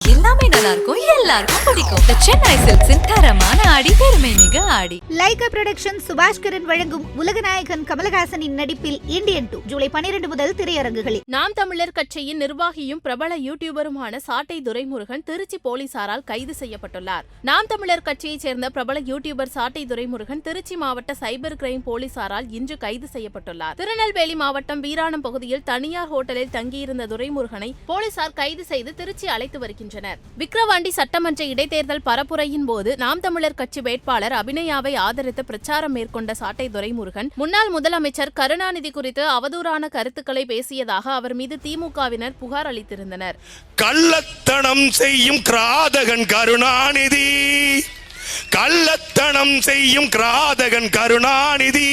எல்லாமே நல்லா இருக்கும், எல்லாருக்கும் பிடிக்கும். The Chennai Silks-இன் தரமான ஆடி, பெருமை மிகு ஆடி. லைகா புரொடக்ஷன் சுபாஷ்கரன் வழங்கும் உலகநாயகன் கமலஹாசனின் நடிப்பில் இந்தியன் 2 ஜூலை 12 முதல் திரையரங்குகளில். நாம் தமிழர் கட்சியின் நிர்வாகியும் பிரபல யூடியூபருமான சாட்டை துரைமுருகன் திருச்சி போலீசாரால் கைது செய்யப்பட்டுள்ளார். நாம் தமிழர் கட்சியைச் சேர்ந்த பிரபல யூடியூபர் சாட்டை துரைமுருகன் திருச்சி மாவட்ட சைபர் கிரைம் போலீசாரால் இன்று கைது செய்யப்பட்டுள்ளார். திருநெல்வேலி மாவட்டம் வீராணம் பகுதியில் தனியார் ஹோட்டலில் தங்கியிருந்த துரைமுருகனை போலீசார் கைது செய்து திருச்சி அழைத்து வருகின்றனர். விக்கிரவாண்டி சட்டமன்ற இடைத்தேர்தல் பரப்புரையின் போது நாம் தமிழர் கட்சி வேட்பாளர் அபிநயாவை ஆதரித்து பிரச்சாரம் மேற்கொண்ட சாட்டை துரைமுருகன் முன்னாள் முதலமைச்சர் கருணாநிதி குறித்து அவதூறான கருத்துக்களை பேசியதாக அவர் மீது திமுகவினர் புகார் அளித்திருந்தனர். கள்ளத்தனம் செய்யும் கிராதகன் கருணாநிதி, கள்ளத்தனம் செய்யும் கிராதகன் கருணாநிதி,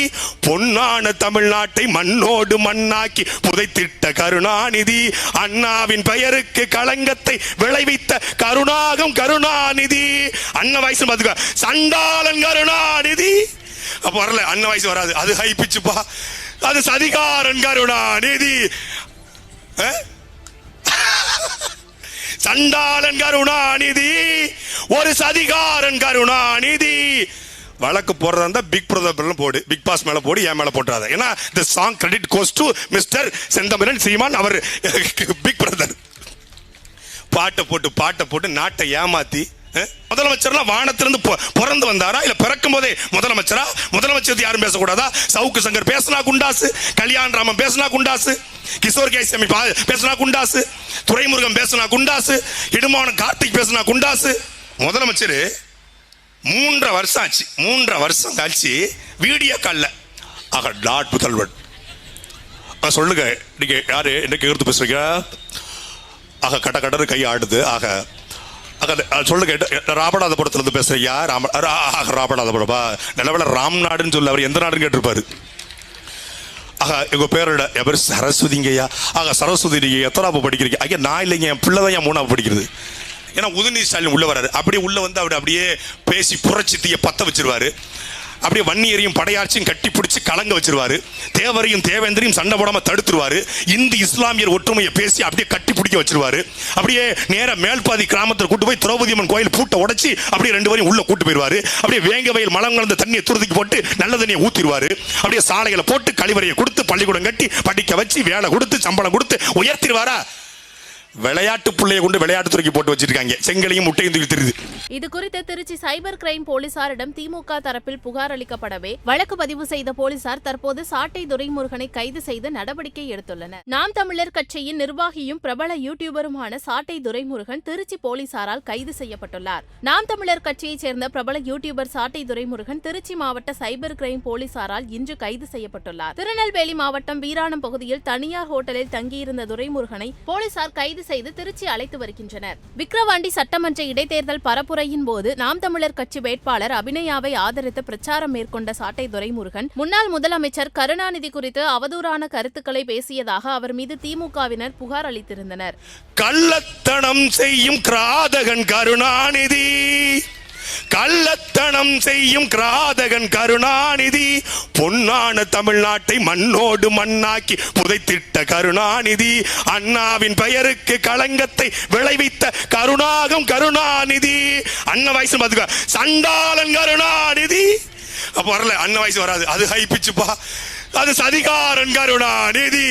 பொன்னான தமிழ்நாட்டை மண்ணோடு மண்ணாக்கி புதைத்திட்ட கருணாநிதி, அண்ணாவின் பெயருக்கு களங்கத்தை விளைவித்த கருணாகம் கருணாநிதி. அண்ணா வயசு பாத்துக்க, சண்டாளன் கருணாநிதி. அப்ப வரல, அண்ணா வயசு வராது, அது ஹை பிச்சுப்பா, அது சதிகாரன் கருணாநிதி. சண்டாளன் கருணாநிதி, ஒரு சதிகாரன் கருணாநிதி. வழக்கு போடுறதா இருந்தா பிக் பிரதர் போடு, பிக் பாஸ் மேல போடு, என் மேல போட்டுறாத. ஏன்னா the song credit goes to mister Senthamizhan Seeman, அவர் பிக் பிரதர். பாட்டை போட்டு நாட்டை ஏமாத்தி முதலமைச்சர்லாம் வானத்திலிருந்து பிறந்து வந்தாரா இல்ல பிறக்கும் போதே முதலமைச்சரா? முதலமைச்சர் யாரும் பேசக்கூடாதா? சவுக்கு சங்கர் பேசினா குண்டாசு, கல்யாண் ராமன் பேசினா குண்டாசு, கிஷோர் கேசாமி பேசினா குண்டாசு, துரைமுருகன் பேசினா குண்டாசு, இடுமான கார்த்திக் பேசினா குண்டாசு. முதலமைச்சர் 3 வருஷம் ஆச்சு, 3 வருஷம் கழிச்சு வீடியோ கால்ல ஆக டாட் புதல்வன் சொல்லுங்க, நீங்க யாரு என்ன கேட்டு பேசுறீங்க? ஆக கடற்கடறு கை ஆடுது. ஆக சொல்லுங்க, ராமநாதபுரத்துல இருந்து பேசுறியா? ராமநாதபுரப்பா, நிலவில ராம்நாடுன்னு சொல்லு, அவர் எந்த நாடுன்னு கேட்டிருப்பாரு. ஆக எங்க பேரோட எவர் சரஸ்வதிங்கய்யா. ஆக சரஸ்வதி, நீங்க எத்தனாவது படிக்கிறீங்க? ஐயா நான் இல்லைங்க, என் பிள்ளை தான் 3ஆவது படிக்கிறது. ஏன்னா உதயநிதி ஸ்டாலின் உள்ள வராரு, அப்படியே உள்ள வந்து அவர் அப்படியே பேசி புரட்சி தீய பத்த வச்சிருவாரு. அப்படியே வன்னியரையும் படையாட்சியும் கட்டி பிடிச்சி கலங்க வச்சிருவாரு. தேவரையும் தேவேந்திரையும் சண்டை போடாம தடுத்துருவாரு. இந்து இஸ்லாமியர் ஒற்றுமையை பேசி அப்படியே கட்டி பிடிக்க வச்சிருவாரு. அப்படியே நேர மேல்பாதி கிராமத்தில் கூட்டு போய் திரௌபதி அம்மன் கோயில் பூட்டை உடைச்சி அப்படியே 2 பேரையும் உள்ள கூட்டு போயிருவாரு. அப்படியே வேங்க வயல் மலம் கலந்த தண்ணியை துருதிக்கு போட்டு நல்ல தண்ணியை ஊத்திடுவாரு. அப்படியே சாலைகளை போட்டு கழிவறையை கொடுத்து பள்ளிக்கூடம் கட்டி படிக்க வச்சு வேலை கொடுத்து சம்பளம் கொடுத்து உயர்த்திடுவாரா? விளையாட்டு பிள்ளைய கொண்டு விளையாட்டு துறைக்கு போட்டு வச்சிருக்காங்க, செங்கலையும் முட்டையும் தூக்கி தெரியுது. இது குறித்து திருச்சி சைபர் கிரைம் போலீசாரிடம் திமுக தரப்பில் புகார் அளிக்கப்படவே வழக்கு பதிவு செய்த போலீசார் தற்போது சாட்டை துரைமுருகனை கைது செய்து நடவடிக்கை எடுத்துள்ளனர். நாம் தமிழர் கட்சியின் நிர்வாகியும் பிரபல யூடியூபருமான சாட்டை துரைமுருகன் திருச்சி போலீசாரால் கைது செய்யப்பட்டுள்ளார். நாம் தமிழர் கட்சியைச் சேர்ந்த பிரபல யூடியூபர் சாட்டை துரைமுருகன் திருச்சி மாவட்ட சைபர் கிரைம் போலீசாரால் இன்று கைது செய்யப்பட்டுள்ளார். திருநெல்வேலி மாவட்டம் வீராணம் பகுதியில் தனியார் ஹோட்டலில் தங்கியிருந்த துரைமுருகனை போலீசார் கைது செய்து திருச்சி அழைத்து வருகின்றனர். விக்கிரவாண்டி சட்டமன்ற இடைத்தேர்தல் பரப்புரையின் போது நாம் தமிழர் கட்சி வேட்பாளர் அபிநயாவை ஆதரித்து பிரச்சாரம் மேற்கொண்ட சாட்டை துரைமுருகன் முன்னாள் முதலமைச்சர் கருணாநிதி குறித்து அவதூறான கருத்துக்களை பேசியதாக அவர் மீது திமுகவினர் புகார் அளித்திருந்தனர். கள்ளத்தனம் செய்யும் கிராதகன் கருணாநிதி, கள்ளத்தனம் செய்யும் கிராதகன் கருணாநிதி, பொன்னான தமிழ்நாட்டை மண்ணோடு மண்ணாக்கி புதைத்திட்ட கருணாநிதி, அண்ணாவின் பெயருக்கு களங்கத்தை விளைவித்த கருணாகம் கருணாநிதி. அண்ணா வயசு பாத்துக்க, சண்டாளன் கருணாநிதி. அப்ப வரல, அண்ணா வயசு வராது, அது ஹை பிச்சுப்பா, அது சதிகாரன் கருணாநிதி.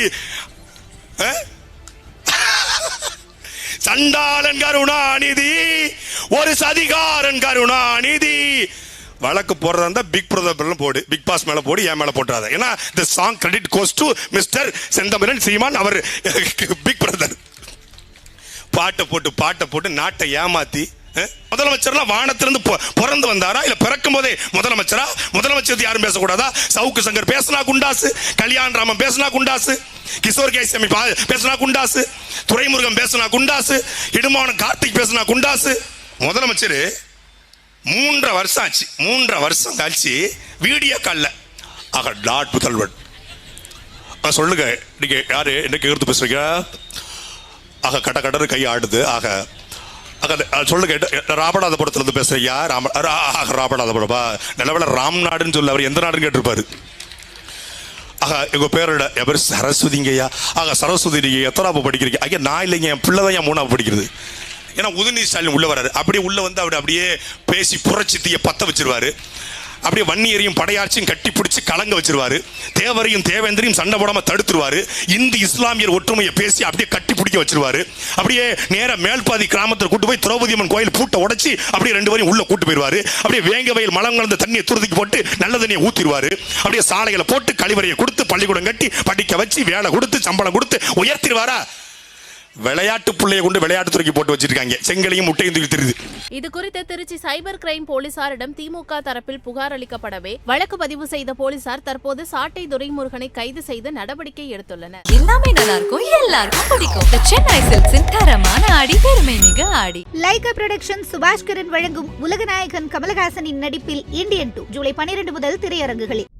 சண்டாளன் கருணாநிதி, ஒரு சதிகாரன் கருணாநிதி. வழக்கு போடுறதா இருந்தா பிக் பிரதர் போடு, பிக் பாஸ் மேல போடு, என் மேல போட்டுறாத. ஏன்னா the song credit goes to mister Senthamizhan Seeman, அவர் பிக் பிரதர். பாட்டை போட்டு நாட்டை ஏமாத்தி முதலமைச்சர்லாம் வானத்திலிருந்து பிறந்து வந்தாரா இல்ல பிறக்கும் போதே முதலமைச்சரா? முதலமைச்சர் யாரும் பேசக்கூடாதா? சவுக்கு சங்கர் பேசினா குண்டாசு, கல்யாண் ராமன் பேசினா குண்டாசு, கிஷோர் கேசாமி பேசினா குண்டாசு, துரைமுருகன் பேசினா குண்டாசு, இடுமான கார்த்திக் பேசினா குண்டாசு. முதலமைச்சர் 3 வருஷம் ஆச்சு, 3 வருஷம் கழிச்சு வீடியோ கால்ல ஆக டாட் புதல்வன் சொல்லுங்க, நீங்க யாரு என்ன கேட்டு பேசுறீங்க? ஆக கடற்கடறு கை ஆடுது. ஆக சொல்லுங்க, ராமநாதபுரத்துல இருந்து பேசுறியா? ராமநாதபுரப்பா, நிலவில ராம்நாடுன்னு சொல்லு, அவர் எந்த நாடுன்னு கேட்டிருப்பாரு. ஆக எங்க பேரோட எவர் சரஸ்வதிங்கய்யா. ஆக சரஸ்வதி, நீங்க எத்தனாவது படிக்கிறீங்க? ஐயா நான் இல்லைங்க, என் பிள்ளை தான் 3ஆவது படிக்கிறது. ஏன்னா உதயநிதி ஸ்டாலின் உள்ள வராரு. அப்படியே உள்ள வந்து அவர் அப்படியே பேசி புரட்சி தீய பத்த வச்சிருவாரு. அப்படியே வன்னியரையும் படையாட்சியும் கட்டி பிடிச்சி கலங்க வச்சிருவாரு. தேவரையும் தேவேந்திரையும் சண்டை போடாம தடுத்துருவாரு. இந்து இஸ்லாமியர் ஒற்றுமையை பேசி அப்படியே கட்டி பிடிக்க வச்சிருவாரு. அப்படியே நேர மேல்பாதி கிராமத்தில் கூட்டு போய் திரௌபதி அம்மன் கோயில் பூட்டை உடைச்சி அப்படியே 2 பேரையும் உள்ள கூட்டு போயிருவாரு. அப்படியே வேங்க வயல் மலம் கலந்த தண்ணியை துருதிக்கு போட்டு நல்ல தண்ணியை ஊத்திடுவாரு. அப்படியே சாலைகளை போட்டு கழிவறையை கொடுத்து பள்ளிக்கூடம் கட்டி படிக்க வச்சு வேலை கொடுத்து சம்பளம் கொடுத்து உயர்த்திடுவாரா? விளையாட்டு பிள்ளைய கொண்டு விளையாட்டு துறைக்கு போட்டு வச்சிருக்காங்க. செங்கலையும் முட்டையும் தூக்கி தெரியுது. இது குறித்து திருச்சி சைபர் கிரைம் போலீசாரிடம் திமுக தரப்பில் புகார் அளிக்கப்படவே வழக்கு பதிவு செய்த போலீசார் தற்போது சாட்டை துரைமுருகனை கைது செய்து நடவடிக்கை எடுத்துள்ளனர். எல்லாமே நல்லா இருக்கும், எல்லாருக்கும் பிடிக்கும். The Chennai Silks-இன் தரமான ஆடி, பெருமை மிக ஆடி. லைகா புரொடக்ஷன் சுபாஷ்கரன் வழங்கும் உலகநாயகன் கமலஹாசனின் நடிப்பில் இந்தியன் 2 ஜூலை 12 முதல் திரையரங்குகளில்.